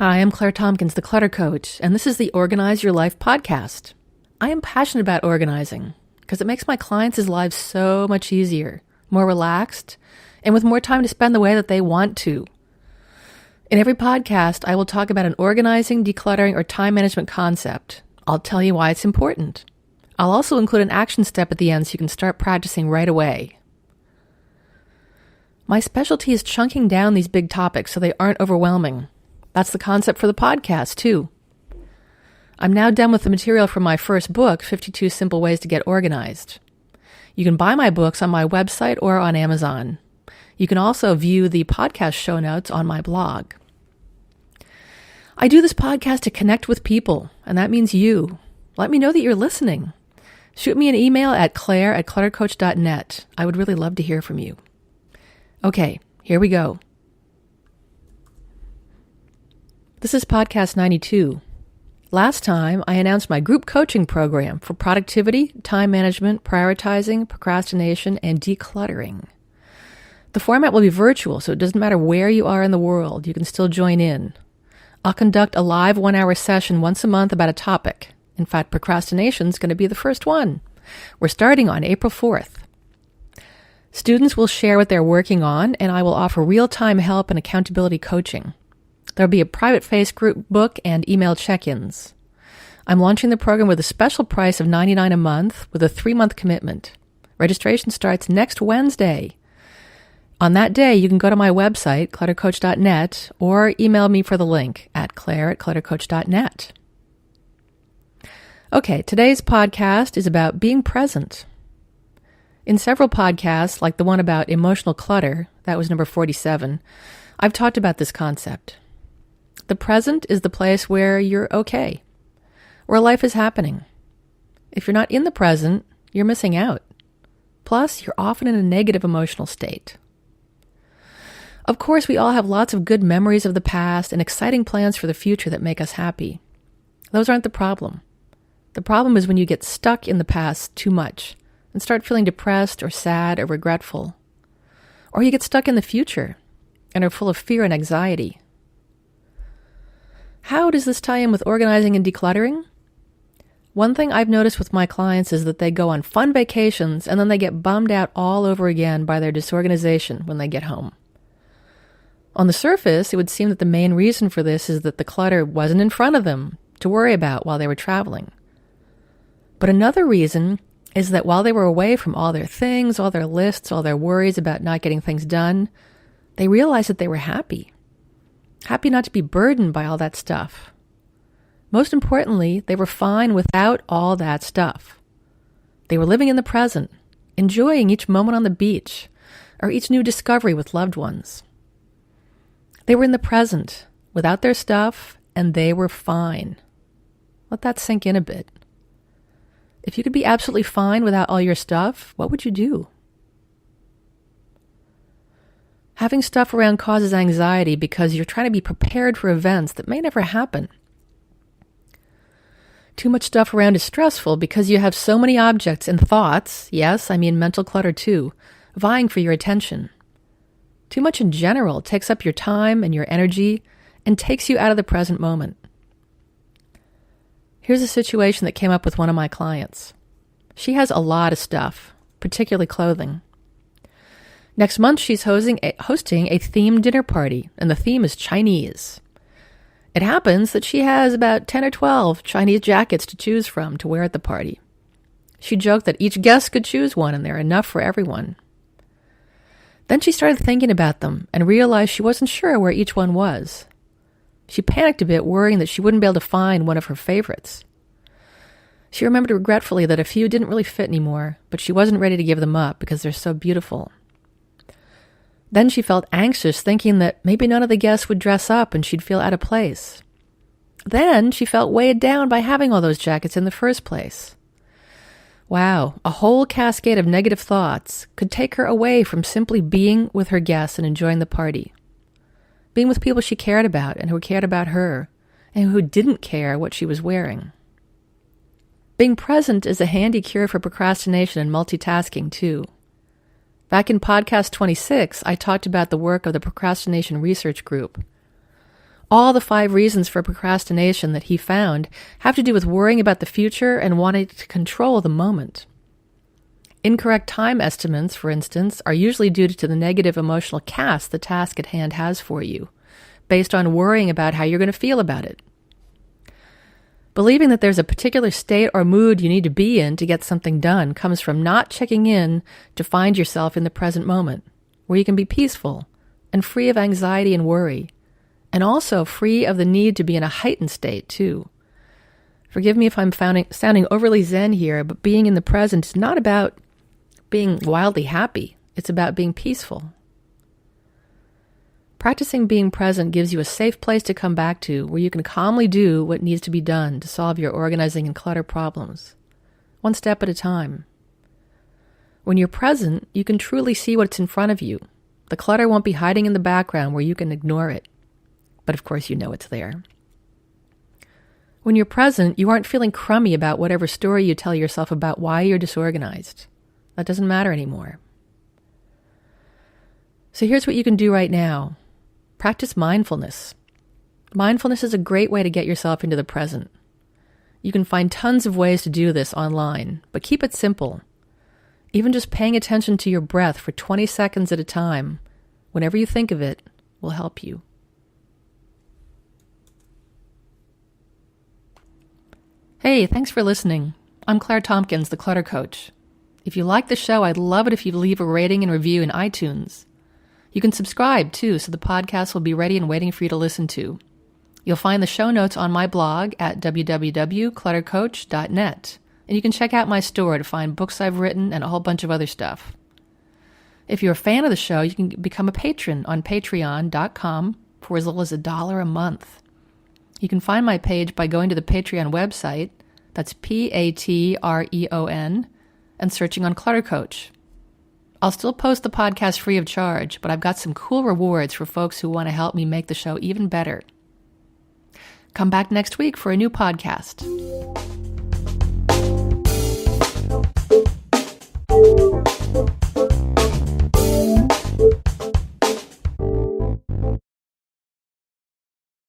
Hi, I'm Claire Tompkins, the Clutter Coach, and this is the Organize Your Life podcast. I am passionate about organizing because it makes my clients' lives so much easier, more relaxed, and with more time to spend the way that they want to. In every podcast, I will talk about an organizing, decluttering, or time management concept. I'll tell you why it's important. I'll also include an action step at the end so you can start practicing right away. My specialty is chunking down these big topics so they aren't overwhelming. That's the concept for the podcast, too. I'm now done with the material from my first book, 52 Simple Ways to Get Organized. You can buy my books on my website or on Amazon. You can also view the podcast show notes on my blog. I do this podcast to connect with people, and that means you. Let me know that you're listening. Shoot me an email at claire@cluttercoach.net. I would really love to hear from you. Okay, here we go. This is podcast 92. Last time, I announced my group coaching program for productivity, time management, prioritizing, procrastination, and decluttering. The format will be virtual, so it doesn't matter where you are in the world. You can still join in. I'll conduct a live 1-hour session once a month about a topic. In fact, procrastination is going to be the first one. We're starting on April 4th. Students will share what they're working on, and I will offer real-time help and accountability coaching. There'll be a private Facebook book and email check-ins. I'm launching the program with a special price of $99 a month with a 3-month commitment. Registration starts next Wednesday. On that day, you can go to my website, cluttercoach.net, or email me for the link at claire@cluttercoach.net. Okay, today's podcast is about being present. In several podcasts, like the one about emotional clutter, that was number 47, I've talked about this concept. The present is the place where you're okay, where life is happening. If you're not in the present, you're missing out. Plus, you're often in a negative emotional state. Of course, we all have lots of good memories of the past and exciting plans for the future that make us happy. Those aren't the problem. The problem is when you get stuck in the past too much and start feeling depressed or sad or regretful. Or you get stuck in the future and are full of fear and anxiety. How does this tie in with organizing and decluttering? One thing I've noticed with my clients is that they go on fun vacations and then they get bummed out all over again by their disorganization when they get home. On the surface, it would seem that the main reason for this is that the clutter wasn't in front of them to worry about while they were traveling. But another reason is that while they were away from all their things, all their lists, all their worries about not getting things done, they realized that they were happy. Happy not to be burdened by all that stuff. Most importantly, they were fine without all that stuff. They were living in the present, enjoying each moment on the beach, or each new discovery with loved ones. They were in the present, without their stuff, and they were fine. Let that sink in a bit. If you could be absolutely fine without all your stuff, what would you do? Having stuff around causes anxiety because you're trying to be prepared for events that may never happen. Too much stuff around is stressful because you have so many objects and thoughts, yes, I mean mental clutter too, vying for your attention. Too much in general takes up your time and your energy and takes you out of the present moment. Here's a situation that came up with one of my clients. She has a lot of stuff, particularly clothing. Next month, she's hosting a themed dinner party, and the theme is Chinese. It happens that she has about 10 or 12 Chinese jackets to choose from to wear at the party. She joked that each guest could choose one, and they're enough for everyone. Then she started thinking about them and realized she wasn't sure where each one was. She panicked a bit, worrying that she wouldn't be able to find one of her favorites. She remembered regretfully that a few didn't really fit anymore, but she wasn't ready to give them up because they're so beautiful. Then she felt anxious, thinking that maybe none of the guests would dress up and she'd feel out of place. Then she felt weighed down by having all those jackets in the first place. Wow, a whole cascade of negative thoughts could take her away from simply being with her guests and enjoying the party. Being with people she cared about and who cared about her, and who didn't care what she was wearing. Being present is a handy cure for procrastination and multitasking, too. Back in podcast 26, I talked about the work of the Procrastination Research Group. All the 5 reasons for procrastination that he found have to do with worrying about the future and wanting to control the moment. Incorrect time estimates, for instance, are usually due to the negative emotional cast the task at hand has for you, based on worrying about how you're going to feel about it. Believing that there's a particular state or mood you need to be in to get something done comes from not checking in to find yourself in the present moment, where you can be peaceful and free of anxiety and worry, and also free of the need to be in a heightened state, too. Forgive me if I'm sounding overly zen here, but being in the present is not about being wildly happy. It's about being peaceful. Practicing being present gives you a safe place to come back to where you can calmly do what needs to be done to solve your organizing and clutter problems, one step at a time. When you're present, you can truly see what's in front of you. The clutter won't be hiding in the background where you can ignore it. But of course you know it's there. When you're present, you aren't feeling crummy about whatever story you tell yourself about why you're disorganized. That doesn't matter anymore. So here's what you can do right now. Practice mindfulness. Mindfulness is a great way to get yourself into the present. You can find tons of ways to do this online, but keep it simple. Even just paying attention to your breath for 20 seconds at a time, whenever you think of it, will help you. Hey, thanks for listening. I'm Claire Tompkins, the Clutter Coach. If you like the show, I'd love it if you'd leave a rating and review in iTunes. You can subscribe, too, so the podcast will be ready and waiting for you to listen to. You'll find the show notes on my blog at www.cluttercoach.net, and you can check out my store to find books I've written and a whole bunch of other stuff. If you're a fan of the show, you can become a patron on patreon.com for as little as $1 a month. You can find my page by going to the Patreon website, that's Patreon, and searching on Clutter Coach. I'll still post the podcast free of charge, but I've got some cool rewards for folks who want to help me make the show even better. Come back next week for a new podcast.